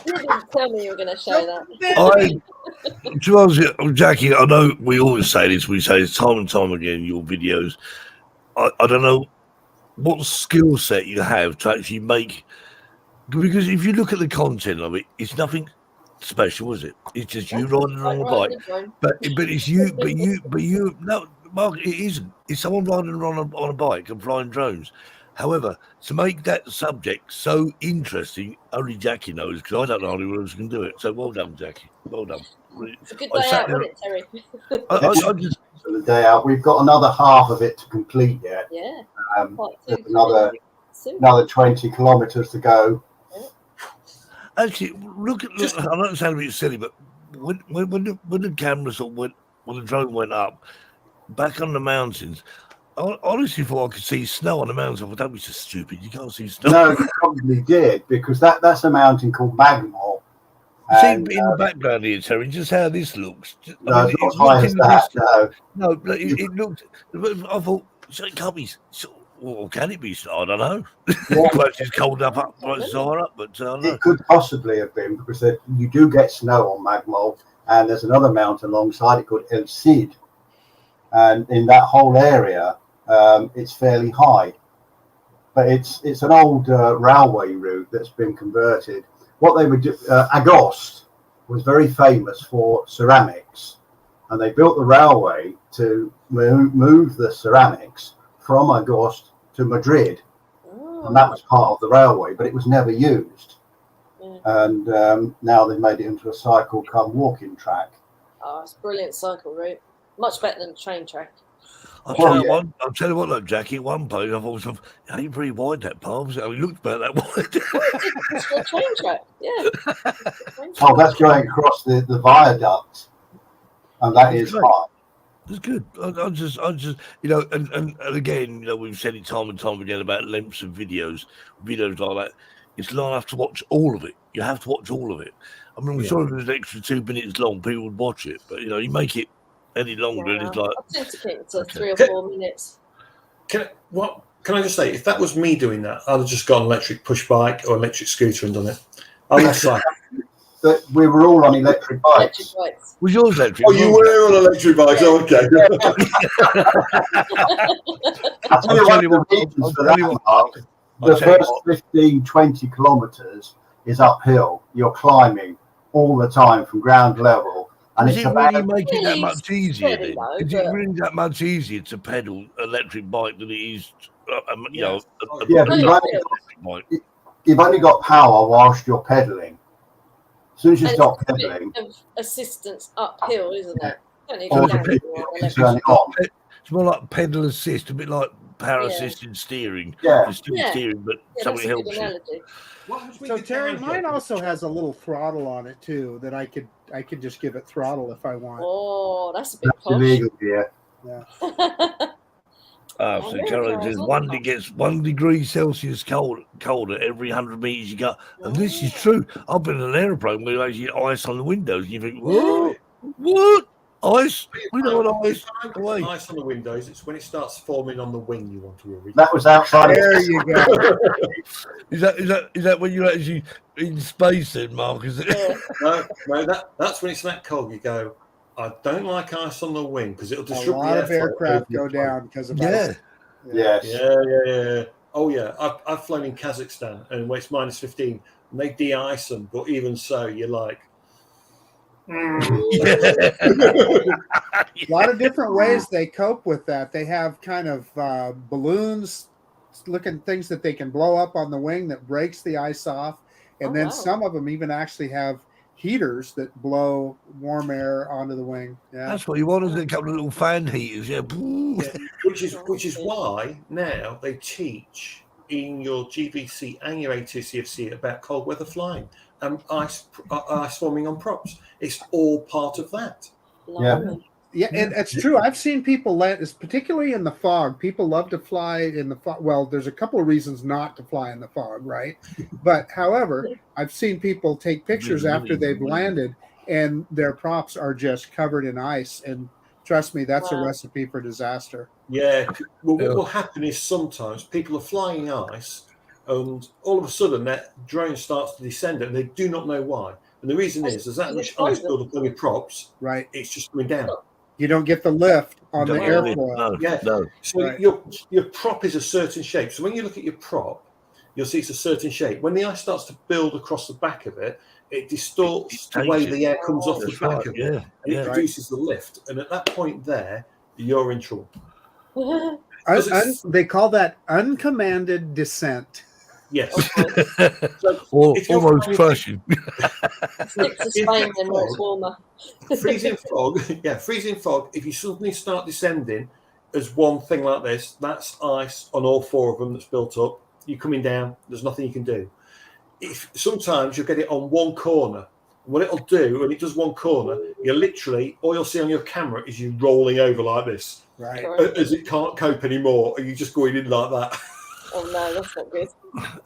You didn't tell me you were going to show that. To be honest with you, Jackie, I know we always say this, we say this time and time again in your videos. I don't know what skill set you have to actually make, because if you look at the content of it, it's nothing special, is it? It's just you riding on a bike. But it's you, but you, no, Mark, it isn't. It's someone riding around on a bike and flying drones. However, to make that subject so interesting, only Jackie knows, because I don't know anyone else can do it. So well done, Jackie. Well done. It's a good day out, isn't it, Terry? I just, For the day out, we've got another half of it to complete yet. Yeah. There's another another 20 kilometres to go. Actually, look. I know it sounds a bit silly, but when the camera sort of when the drone went up back on the mountains, I honestly thought I could see snow on the mountains. I thought, don't be so stupid. You can't see snow. No, you probably did, because that's a mountain called Magmore. See in the background here, Terry, just how this looks. No, it's not high as that. No, but it looked. I thought, so it can't be. Or can it be? I don't know. Yeah. Perhaps it's cold up, it's higher up, but I don't know. It could possibly have been, because you do get snow on Magmore, and there's another mountain alongside it called El Cid, and in that whole area, it's fairly high. But it's an old railway route that's been converted. What they would do, Agost was very famous for ceramics, and they built the railway to move the ceramics from Agost to Madrid, and that was part of the railway, but it was never used. And now they've made it into a cycle come walking track. Oh, it's a brilliant cycle route. Much better than a train track. I'll tell you what, look, Jackie, at one point I thought, it ain't pretty wide, that path. It looked about that wide. It's a train track, yeah. Oh, that's going across the viaduct, and that is high. It's good. I just, and again, we've said it time and time again about lengths of videos like that. It's not enough to watch all of it. You have to watch all of it. I mean, we saw if it was an extra 2 minutes long, people would watch it. But you make it any longer, and it's like I tend to keep it to 3 or 4 minutes. Can I just say, if that was me doing that, I'd have just got an electric push bike or electric scooter and done it. I would say. But we were all on electric bikes. Was yours electric? Oh, you were on electric bikes. Oh, okay. I'll tell you one of the reasons for that, Mark. The first 15, 20 kilometres is uphill. You're climbing all the time from ground level. And Does it really make it that much easier? Then? Is it really that much easier to pedal electric bike than it is, but you've only got power whilst you're pedalling. As soon as you stop pedaling, assistance uphill, isn't it? It's more like pedal assist, a bit like power assisted steering. Yeah, you're still steering, but something helps you. So Terry, mine also has a little throttle on it too, that I could just give it throttle if I want. Oh, that's a bit illegal here. Yeah. So Caroline says it gets 1 degree Celsius colder every 100 meters you go, and this is true. I've been in an aeroplane where you actually get ice on the windows, and you think, what? Ice? We don't want ice. Ice on the windows. It's when it starts forming on the wing you want to worry. That was outside. There you go. Is that when you're actually in space then, Mark? Is it? No, that's when it's that cold. You go, I don't like ice on the wing because it'll disrupt a lot of aircraft go down because of ice. Yes. Yeah. Oh yeah, I've flown in Kazakhstan and where it's minus 15 and they de-ice them, but even so, you're like. A lot of different ways they cope with that. They have kind of balloons looking things that they can blow up on the wing that breaks the ice off, and some of them even actually have heaters that blow warm air onto the wing. Yeah, that's what you want, isn't it? A couple of little fan heaters, Which is why now they teach in your GVC and your ATCFC about cold weather flying and ice forming on props. It's all part of that. Yeah, and it's true. I've seen people land, particularly in the fog. People love to fly in the fog. Well, there's a couple of reasons not to fly in the fog, right? But however, I've seen people take pictures after they've landed and their props are just covered in ice. And trust me, that's a recipe for disaster. Yeah. Well, what will happen is sometimes people are flying ice and all of a sudden that drone starts to descend and they do not know why. And the reason is there's that much ice buildup on your props. Right. It's just going down. You don't get the lift on the airfoil. No. So your prop is a certain shape. So when you look at your prop, you'll see it's a certain shape. When the ice starts to build across the back of it, it distorts the way the air comes off the back of it. And it produces the lift. And at that point there, you're in trouble. They call that uncommanded descent. Yes. Almost crushing. Stick to Spain then when it's warmer. Freezing fog. If you suddenly start descending as one thing like this, that's ice on all four of them that's built up. you're coming down. There's nothing you can do. If sometimes you'll get it on one corner. What it'll do when it does one corner, you literally, all you'll see on your camera is you rolling over like this, Right. as it can't cope anymore, and you're just going in like that. Oh no, that's not good.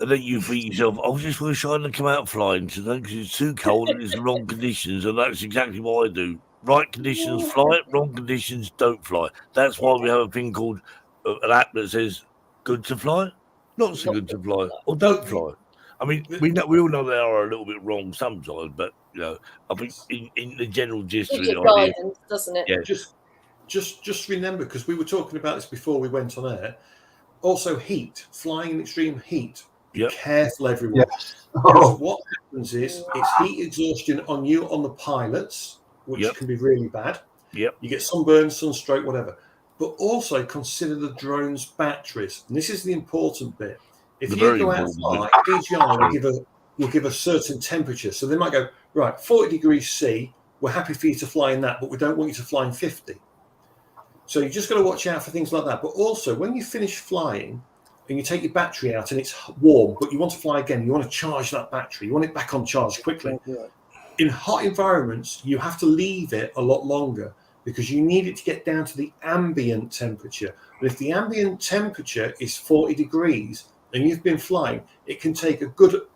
And then you think yourself, I just wish I hadn't come out flying today because it's too cold and it's the wrong conditions. And that's exactly what I do. Right conditions, fly it. Wrong conditions, don't fly. That's why we have a thing called an app that says good to fly, not so good to fly, or don't fly. I mean, we all know they are a little bit wrong sometimes, but I think in the general gist of Gives the you idea, guidance, doesn't it? yeah, Just remember, because we were talking about this before we went on air. Also, heat, flying in extreme heat. Be careful, everyone. Yes. Because what happens is it's heat exhaustion on you, on the pilots, which can be really bad. Yep. You get sunburn, sunstroke, whatever. But also consider the drone's batteries. And this is the important bit. If you go out and fly, DJI will give a certain temperature. So they might go, right, 40 degrees C, we're happy for you to fly in that, but we don't want you to fly in 50. So you just got to watch out for things like that. But also, when you finish flying and you take your battery out and it's warm, but you want to fly again, you want to charge that battery. You want it back on charge quickly. In hot environments, you have to leave it a lot longer because you need it to get down to the ambient temperature. But if the ambient temperature is 40 degrees and you've been flying, it can take a good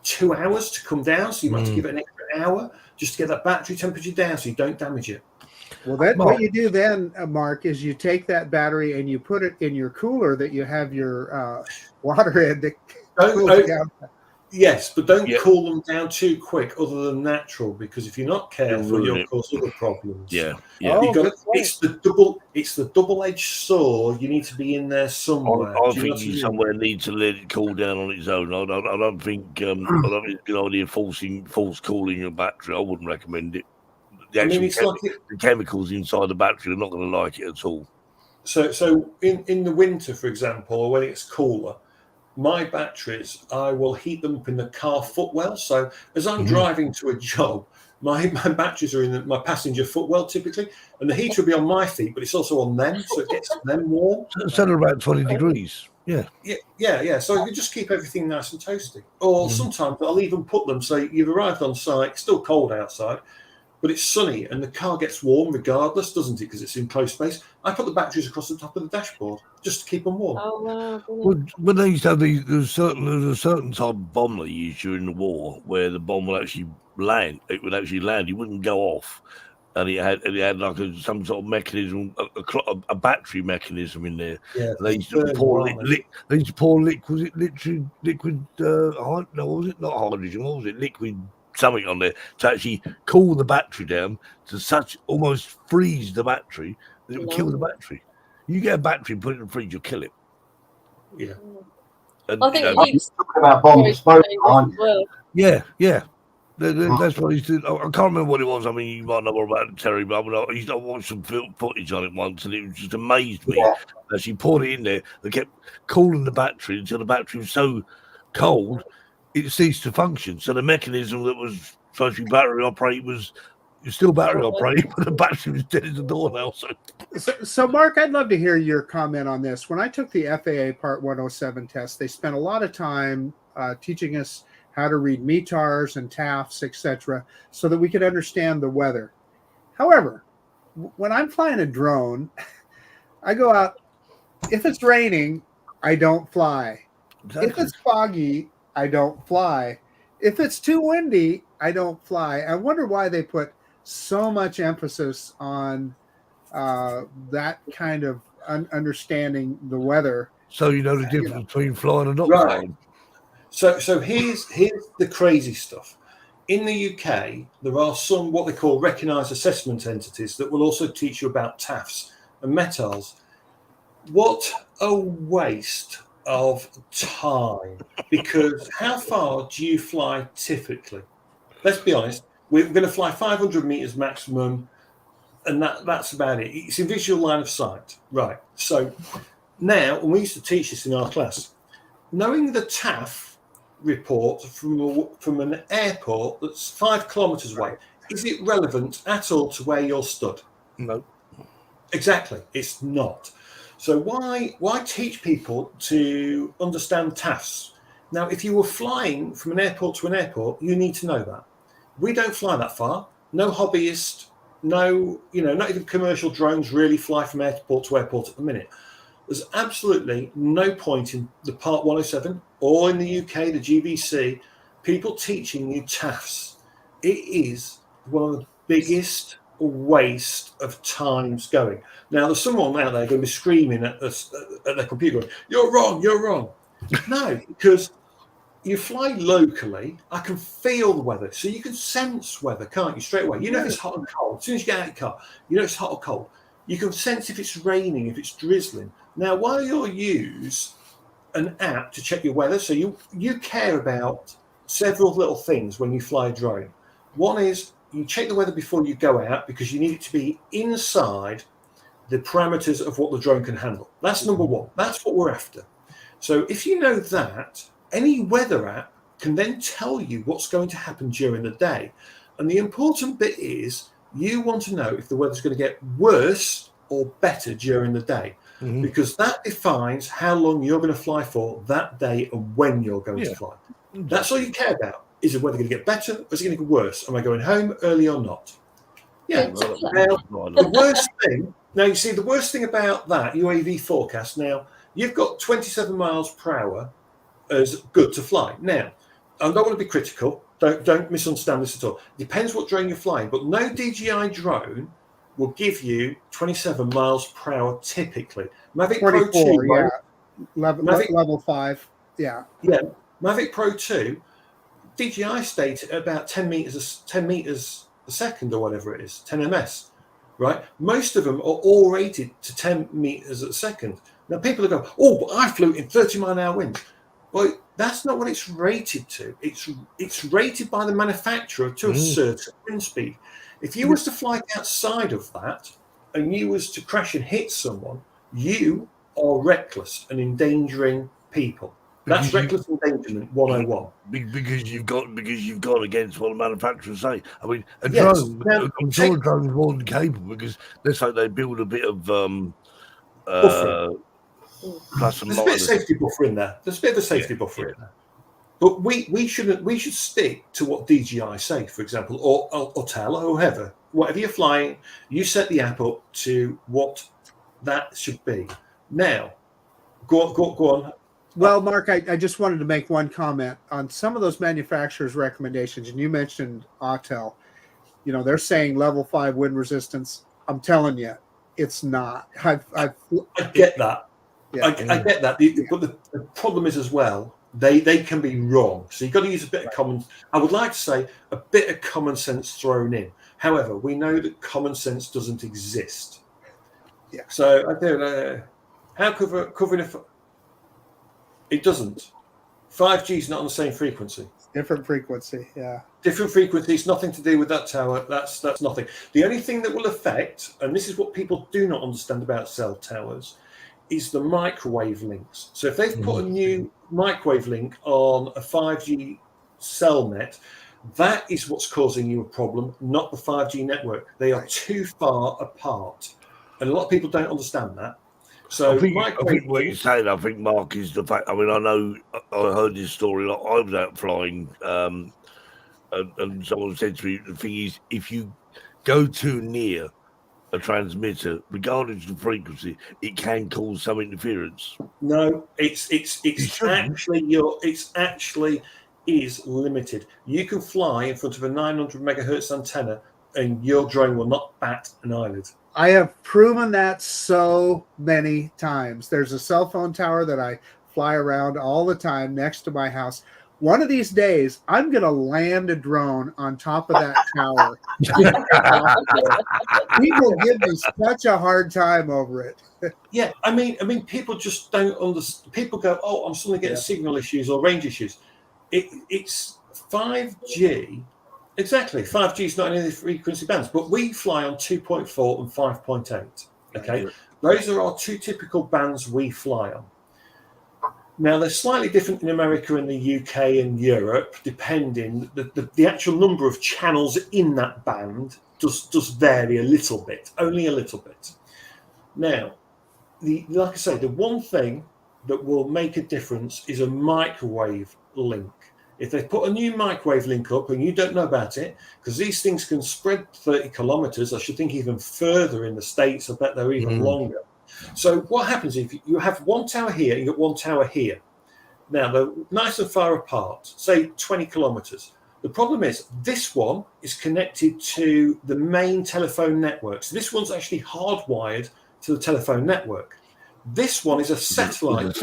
2 hours to come down. So you might have to give it an extra hour just to get that battery temperature down so you don't damage it. Well, what you do then, Mark, is you take that battery and you put it in your cooler that you have your water in to cool it down. Yes, but don't cool them down too quick, other than natural, because if you're not careful, you'll cause other problems. It's the double-edged sword. You need to be in there somewhere. I think you somewhere need to let it cool down on its own. I don't think it's a good idea false cooling your battery. I wouldn't recommend it. The chemicals inside the battery are not going to like it at all. So in the winter, for example, or when it's cooler, my batteries, I will heat them up in the car footwell. So as I'm driving to a job, my batteries are in my passenger footwell typically, and the heater will be on my feet, but it's also on them, so it gets them warm. It's at about 20 degrees. Yeah. So you just keep everything nice and toasty. Or sometimes I'll even put them so you've arrived on site, it's still cold outside, but it's sunny and the car gets warm regardless, doesn't it? Because it's in closed space. I put the batteries across the top of the dashboard just to keep them warm. Oh wow! When they used to have there's a certain type of bomb they used during the war where the bomb would actually land. It would actually land. It wouldn't go off, and it had like some sort of mechanism, a battery mechanism in there. Yeah, they used to pour liquid. Was it liquid? No, was it not hydrogen? What was it? Liquid. Something on there to actually cool the battery down to almost freeze the battery that it would kill the battery. You get a battery, put it in the fridge, you'll kill it. Yeah. And, I think talking about bomb disposal, aren't you? Yeah. That's what he did. I can't remember what it was. I mean, you might know more about it, Terry, but I watched some footage on it once, and it just amazed me that she poured it in there. They kept cooling the battery until the battery was so cold it ceased to function. So the mechanism that was supposed to be battery operated was still battery operated, but the battery was dead as a door now. So, Mark, I'd love to hear your comment on this. When I took the FAA Part 107 test, they spent a lot of time teaching us how to read METARs and TAFs, etc., so that we could understand the weather. However, when I'm flying a drone, I go out. If it's raining, I don't fly. Exactly. If it's foggy, I don't fly. If it's too windy, I don't fly. I wonder why they put so much emphasis on that kind of understanding the weather. So you know the difference between flying and not flying. So here's the crazy stuff. In the UK, there are some what they call recognised assessment entities that will also teach you about TAFs and METARs. What a waste of time, because how far do you fly typically? Let's be honest, we're going to fly 500 meters maximum, and that's about it. It's in visual line of sight, right? So now, and we used to teach this in our class, knowing the TAF report from an airport that's 5 kilometers away, is it relevant at all to where you're stood? No. Exactly, it's not. So why teach people to understand TAFs? Now, if you were flying from an airport to an airport, you need to know that. We don't fly that far. No hobbyist, no, not even commercial drones really fly from airport to airport at the minute. There's absolutely no point in the Part 107 or in the UK, the GVC, people teaching you TAFs. It is one of the biggest waste of times going. Now, there's someone out there going to be screaming at their computer going, you're wrong. No, because you fly locally, I can feel the weather. So you can sense weather, can't you, straight away? You know if it's hot and cold. As soon as you get out of your car, you know it's hot or cold. You can sense if it's raining, if it's drizzling. Now, while you'll use an app to check your weather, so you care about several little things when you fly a drone. One is you check the weather before you go out because you need it to be inside the parameters of what the drone can handle. That's number one. That's what we're after. So if you know that, any weather app can then tell you what's going to happen during the day. And the important bit is you want to know if the weather's going to get worse or better during the day, because that defines how long you're going to fly for that day and when you're going to fly. That's all you care about. Is the weather going to get better or is it going to get worse? Am I going home early or not? Yeah. Now, the worst thing, the worst thing about that UAV forecast, now, you've got 27 miles per hour as good to fly. Now, I don't want to be critical. Don't misunderstand this at all. Depends what drone you're flying, but no DJI drone will give you 27 miles per hour typically. Mavic Pro 2, level 5, yeah. Mavic Pro 2, DJI stated about 10 meters a second or whatever it is, 10 ms, right? Most of them are all rated to 10 meters a second. Now people are going, oh, but I flew in 30-mile-an-hour winds. Well, that's not what it's rated to. It's rated by the manufacturer to a certain wind speed. If you was to fly outside of that and you was to crash and hit someone, you are reckless and endangering people. That's reckless endangerment 101. Because you've gone against what the manufacturers say. I mean, a drone, I'm sure a drone is more than capable because let's say they build a bit of plus and There's a bit of safety buffer in there. There's a bit of a safety buffer in there. But we should stick to what DJI say, for example, or TEL or whoever. Whatever you're flying, you set the app up to what that should be. Now, go on. Well, Mark, I just wanted to make one comment on some of those manufacturers' recommendations, and you mentioned Autel. They're saying level 5 wind resistance. I'm telling you, it's not. I get that. Yeah. I get that. But the problem is as well, they can be wrong. So you've got to use a bit of common. I would like to say a bit of common sense thrown in. However, we know that common sense doesn't exist. Yeah. So I don't know how covering a. It doesn't. 5G is not on the same frequency. Different frequency, yeah. Different frequencies, nothing to do with that tower. That's nothing. The only thing that will affect, and this is what people do not understand about cell towers, is the microwave links. So if they've put a new microwave link on a 5G cell net, that is what's causing you a problem, not the 5G network. They are too far apart. And a lot of people don't understand that. So I think what you're saying, Mark, is the fact. I mean, I know I heard this story. Like I was out flying, and someone said to me, the thing is, if you go too near a transmitter, regardless of the frequency, it can cause some interference. No, it's actually is limited. You can fly in front of a 900 megahertz antenna, and your drone will not bat an eyelid. I have proven that so many times. There's a cell phone tower that I fly around all the time next to my house. One of these days, I'm going to land a drone on top of that tower. People give me such a hard time over it. Yeah, I mean, people just don't understand. People go, "Oh, I'm suddenly getting signal issues or range issues." It's 5G. Exactly. 5G is not in any of the frequency bands, but we fly on 2.4 and 5.8. Okay. Those are our two typical bands we fly on. Now, they're slightly different in America and the UK and Europe, depending. The actual number of channels in that band does vary a little bit, only a little bit. Now, like I say, the one thing that will make a difference is a microwave link. If they put a new microwave link up and you don't know about it, because these things can spread 30 kilometers, I should think even further in the States, I bet they're even longer. So what happens if you have one tower here and you got one tower here? Now, they're nice and far apart, say 20 kilometers. The problem is this one is connected to the main telephone network. So this one's actually hardwired to the telephone network. This one is a satellite.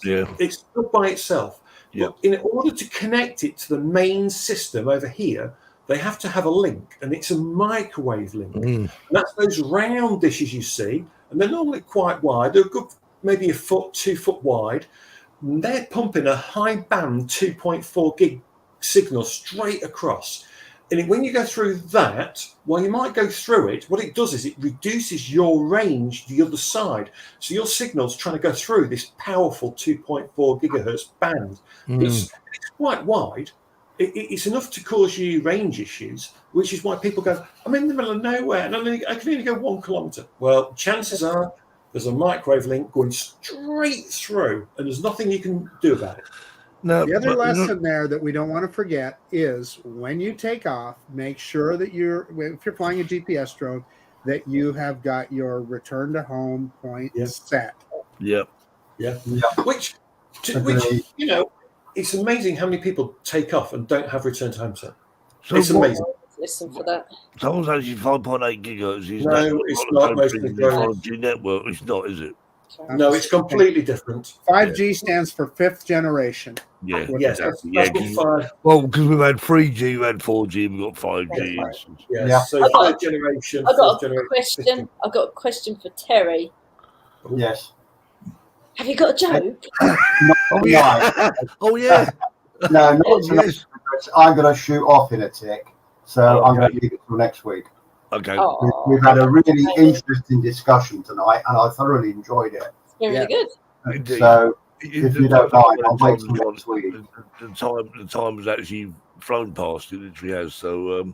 It's stood by itself. Yeah. But in order to connect it to the main system over here, they have to have a link, and it's a microwave link. And that's those round dishes you see, and they're normally quite wide. They're good, maybe 2 foot wide. And they're pumping a high band 2.4 gig signal straight across. And when you go through that, while you might go through it, what it does is it reduces your range the other side. So your signal's trying to go through this powerful 2.4 gigahertz band. It's quite wide. It's enough to cause you range issues, which is why people go, I'm in the middle of nowhere and I can only go 1 kilometer. Well, chances are there's a microwave link going straight through and there's nothing you can do about it. No, the other lesson there that we don't want to forget is when you take off, make sure that if you're flying a GPS drone, that you have got your return to home point set. Yep. Yeah. Which, you know, it's amazing how many people take off and don't have return to home set. So it's amazing. Listen for that. So it's actually 5.8 gigahertz. No, it's not most of the 5G network. It's not, is it? No, it's completely different. 5G stands for fifth generation. Yeah. Yes. Well, because we've had 3G, we've had 4G, we've got 5G. Yes. So third generation. I've got a question for Terry. Yes. Have you got a joke? Oh yeah. Oh yeah. No, not tonight. I'm going to shoot off in a tick, so I'm going to leave it till next week. Okay. We've had a really interesting discussion tonight, and I thoroughly enjoyed it. It's been really good. Indeed. So, if you don't mind, I'll wait till next week. The time has actually flown past. It literally has. So,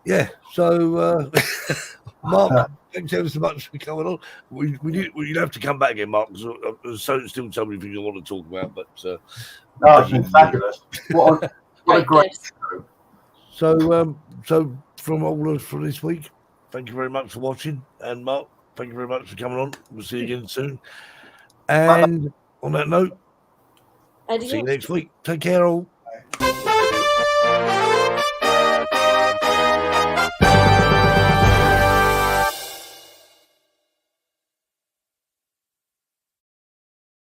yeah. So, Mark, thanks ever so much for coming on. We'd have to come back again, Mark, because there's still so many things I want to talk about. But no, it's been fabulous. What a great show. So from all of us for this week, thank you very much for watching. And Mark, thank you very much for coming on. We'll see you again soon. And on that note, see you next week. Take care all. Bye.